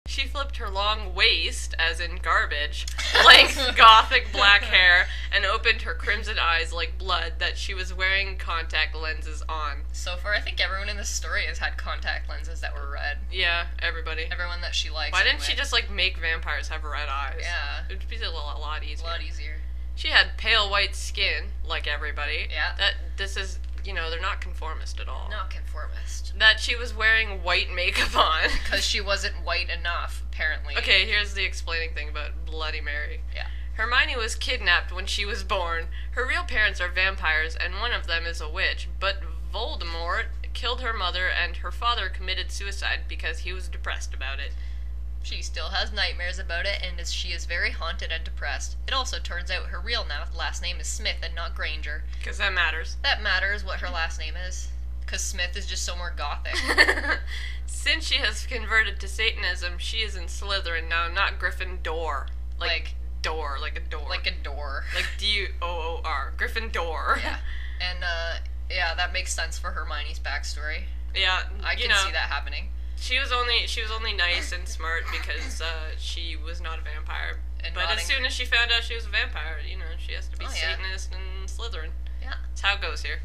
She flipped her long waist, as in garbage, length gothic black hair, and opened her crimson eyes like blood that she was wearing contact lenses on. So far, I think everyone in this story has had contact lenses that were red. Yeah, everybody. Everyone that she likes. Why didn't she just, make vampires have red eyes? Yeah. It would be a lot easier. A lot easier. She had pale white skin, like everybody. Yeah. This is, they're not conformist at all. Not conformist. That she was wearing white makeup on. Because she wasn't white enough, apparently. Okay, here's the explaining thing about Bloody Mary. Yeah. Hermione was kidnapped when she was born. Her real parents are vampires, and one of them is a witch. But Voldemort killed her mother, and her father committed suicide because he was depressed about it. She still has nightmares about it, and she is very haunted and depressed. It also turns out her real last name is Smith and not Granger. Because that matters. That matters what her last name is. Because Smith is just so more gothic. Since she has converted to Satanism, she is in Slytherin now, not Gryffindor. Door, like a door. Like a door. Like D-O-O-R. Gryffindor. Yeah. And, that makes sense for Hermione's backstory. Yeah, I can see that happening. She was only nice and smart because she was not a vampire. But as soon as she found out she was a vampire, she has to be Satanist and Slytherin. Yeah. That's how it goes here.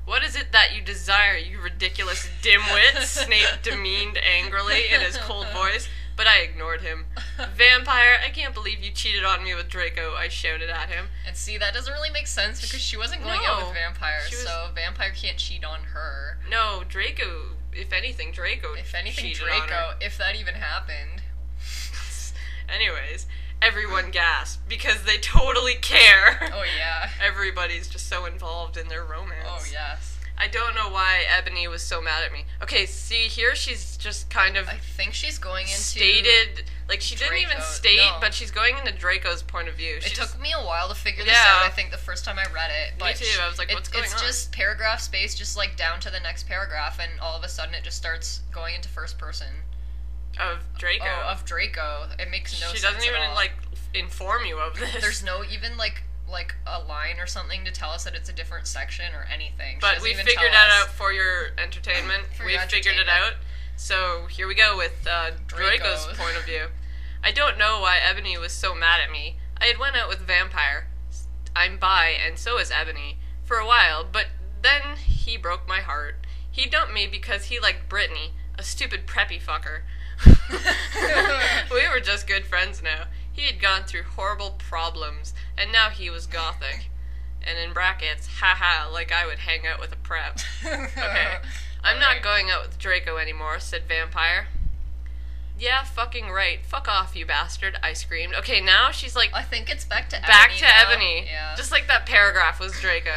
What is it that you desire, you ridiculous dimwit? Snape demeaned angrily in his cold voice, but I ignored him. Vampire, I can't believe you cheated on me with Draco, I shouted at him. And see, that doesn't really make sense because she wasn't going out with vampires, so vampire can't cheat on her. No, Draco, if anything, Draco cheated on her. If that even happened. Anyways, everyone gasped because they totally care. Oh, yeah. Everybody's just so involved in their romance. Oh, yes. I don't know why Ebony was so mad at me. Okay, see, here she's just kind of... I think she's going into... Stated... she didn't even state, but she's going into Draco's point of view. It took me a while to figure this out, I think, the first time I read it. But me too, I was like, what's going on? It's just paragraph space, just, down to the next paragraph, and all of a sudden it just starts going into first person. Of Draco? Oh, of Draco. It makes no sense She doesn't even, at all. Inform you of this. There's no even, a line or something to tell us that it's a different section or anything. But we figured that out for your entertainment. We figured it out. So here we go with Draco's point of view. I don't know why Ebony was so mad at me. I had went out with Vampire. I'm bi, and so is Ebony. For a while, but then he broke my heart. He dumped me because he liked Brittany, a stupid preppy fucker. We were just good friends now. He had gone through horrible problems, and now he was gothic. And in brackets, haha, like I would hang out with a prep. Okay. I'm not going out with Draco anymore, said Vampire. Yeah, fucking right. Fuck off, you bastard, I screamed. Okay, now she's I think it's back to Ebony. Back to Ebony. Yeah. Just like that paragraph was Draco.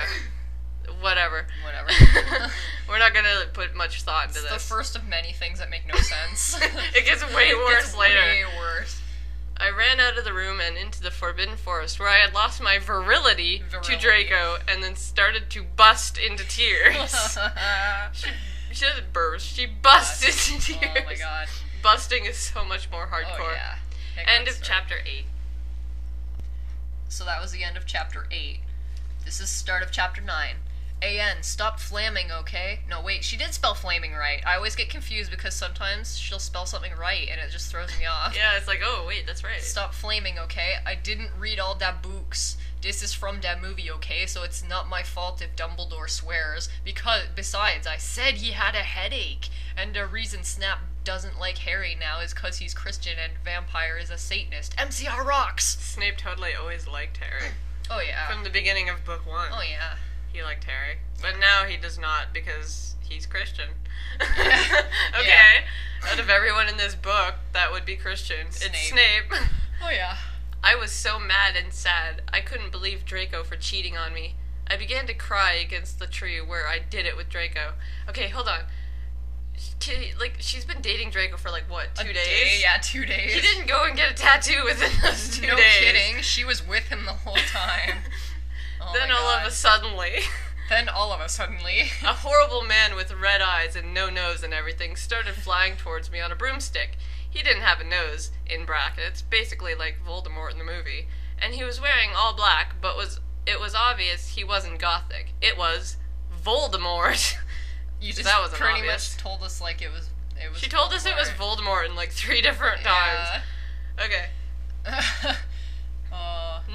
Whatever. We're not gonna put much thought into this. It's the first of many things that make no sense. It gets way worse later. Way worse. I ran out of the room and into the Forbidden Forest, where I had lost my virility to Draco, and then started to bust into tears. She doesn't burst, she busts into tears. Oh my god. Busting is so much more hardcore. Oh yeah. End of chapter 8. So that was the end of chapter 8. This is start of chapter 9. A.N. Stop flaming, okay? No, wait, she did spell flaming right. I always get confused because sometimes she'll spell something right and it just throws me off. Yeah, it's like, oh, wait, that's right. Stop flaming, okay? I didn't read all da books. This is from da movie, okay? So it's not my fault if Dumbledore swears. Besides, I said he had a headache. And the reason Snap doesn't like Harry now is because he's Christian and Vampire is a Satanist. MCR rocks! Snape totally always liked Harry. Oh, yeah. From the beginning of book 1. Oh, yeah. He liked Harry. But now he does not because he's Christian. Yeah. Okay. Yeah. Out of everyone in this book, that would be Christian. Snape. It's Snape. Oh, yeah. I was so mad and sad. I couldn't believe Draco for cheating on me. I began to cry against the tree where I did it with Draco. Okay, hold on. She's been dating Draco for, 2 days? Yeah, 2 days. He didn't go and get a tattoo within those 2 days. No kidding. She was with him the whole time. Oh Then all of a suddenly... a horrible man with red eyes and no nose and everything started flying towards me on a broomstick. He didn't have a nose, in brackets, basically like Voldemort in the movie, and he was wearing all black, but it was obvious he wasn't gothic. It was Voldemort. You just that wasn't pretty obvious. much told us it It was She told us it was Voldemort in like 3 different times. Okay.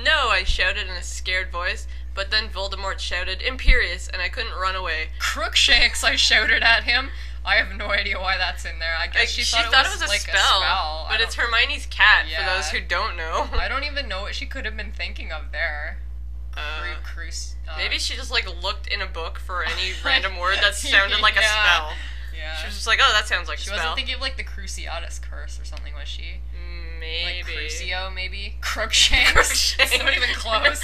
No, I shouted in a scared voice, but then Voldemort shouted, Imperious, and I couldn't run away. Crookshanks, I shouted at him. I have no idea why that's in there. I guess she thought it was like a spell. But it's Hermione's cat, for those who don't know. I don't even know what she could have been thinking of there. Maybe she just like looked in a book for any random word that sounded like a spell. Yeah. She was just like, oh, that sounds like a spell. She wasn't thinking of like the Cruciatus curse or something, was she? Maybe. Like Crucio, maybe? Crookshanks. It's not even close.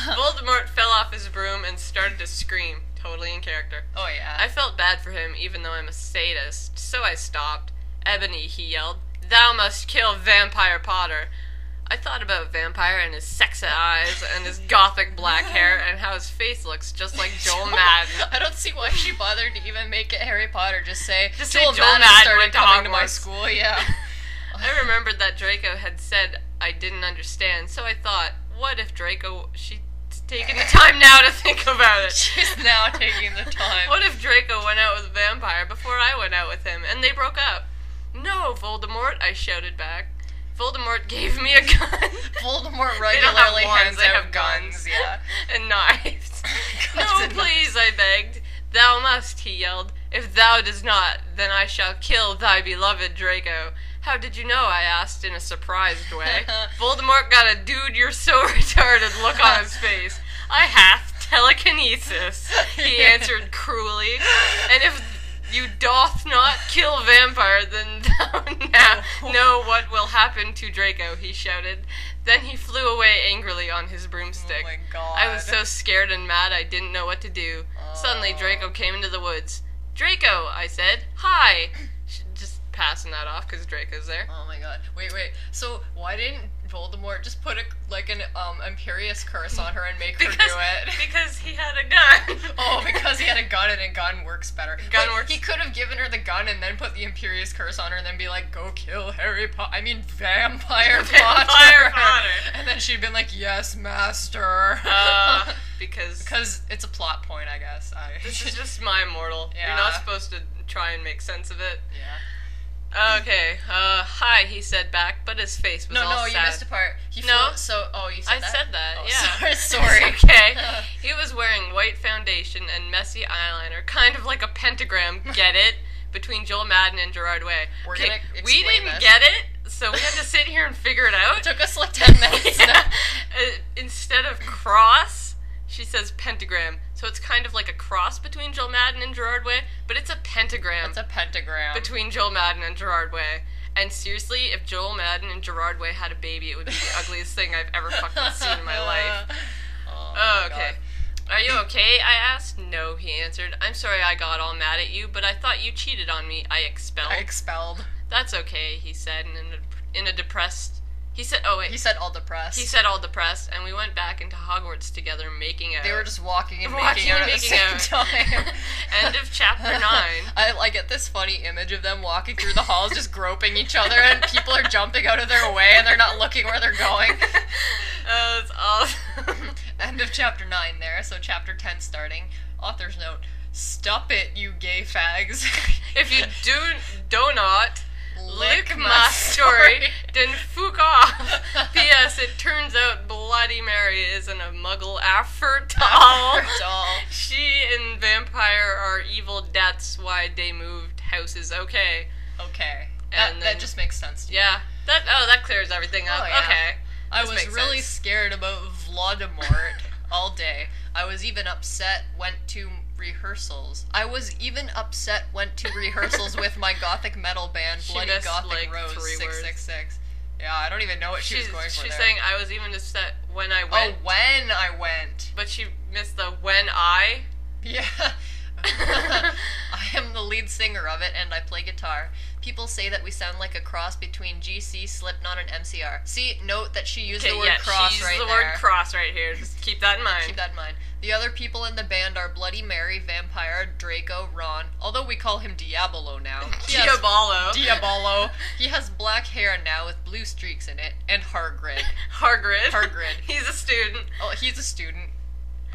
Voldemort fell off his broom and started to scream, totally in character. Oh, yeah. I felt bad for him, even though I'm a sadist, so I stopped. Ebony, he yelled, thou must kill Vampire Potter. I thought about Vampire and his sexy eyes and his gothic black hair and how his face looks just like Joel Madden. I don't see why she bothered to even make it Harry Potter. Just say Joel Madden started coming to my school, yeah. I remembered that Draco had said I didn't understand, so I thought, what if she's taking the time now to think about it. She's now taking the time. What if Draco went out with Vampire before I went out with him, and they broke up? No, Voldemort, I shouted back. Voldemort gave me a gun. Voldemort regularly hands out guns, yeah. And knives. No, please, I begged. Thou must, he yelled. If thou does not, then I shall kill thy beloved Draco. How did you know? I asked in a surprised way. Voldemort got a dude, you're so retarded look on his face. I hath telekinesis, he answered cruelly. And if you doth not kill Vampire, then thou now know what will happen to Draco, he shouted. Then he flew away angrily on his broomstick. Oh my god. I was so scared and mad I didn't know what to do. Suddenly Draco came into the woods. Draco, I said. Hi. Just passing that off because Draco's there. Oh my god. Wait. So why didn't Voldemort just put an Imperious curse on her and make her do it? Because he had a gun. Oh, because he had a gun and a gun works better. He could have given her the gun and then put the Imperious curse on her and then be like, go kill Vampire Potter. And then she'd been like, yes, master. Because it's a plot point, I guess. This is just My Immortal. Yeah. You're not supposed to try and make sense of it. Yeah. Okay, hi, he said back, but his face was all sad. No, you missed a part. You said that? I said that, oh, yeah. Sorry. It's okay. He was wearing white foundation and messy eyeliner, kind of like a pentagram, get it? Between Joel Madden and Gerard Way. We didn't get it, so we had to sit here and figure it out. It took us like 10 minutes. Instead of cross, she says pentagram. So it's kind of like a cross between Joel Madden and Gerard Way, but it's a pentagram. It's a pentagram. Between Joel Madden and Gerard Way. And seriously, if Joel Madden and Gerard Way had a baby, it would be the ugliest thing I've ever fucking seen in my life. Oh, okay. God. Are you okay? I asked. No, he answered. I'm sorry I got all mad at you, but I thought you cheated on me. I expelled. That's okay, he said in a depressed... He said all depressed, and we went back into Hogwarts together making out. They were just walking and making out at the same time. End of chapter 9. I get this funny image of them walking through the halls just groping each other, and people are jumping out of their way, and they're not looking where they're going. That's awesome. End of chapter 9 there, so chapter 10 starting. Author's note, stop it, you gay fags. If you do not... lick my story, then fuck off. P.S. It turns out Bloody Mary isn't a muggle after all. She and Vampire are evil, that's why they moved houses. Okay. And that just makes sense to me. Yeah. That clears everything up. Yeah. Okay. I was really scared about Voldemort all day. I was even upset, went to rehearsals with my gothic metal band, Bloody Gothic Rose 666. Yeah, I don't even know what she was going for there. She's saying I was even upset when I went. Oh, when I went. But she missed the when I. Yeah. I am the lead singer of it, and I play guitar. People say that we sound like a cross between GC, Slipknot, and MCR. See, note that she used the word cross right there. She used the word cross right here. Just keep that in mind. The other people in the band are Bloody Mary, Vampire, Draco, Ron, although we call him Diabolo now. Diabolo. He has black hair now with blue streaks in it, and Hagrid. Hagrid. He's a student. Oh, he's a student.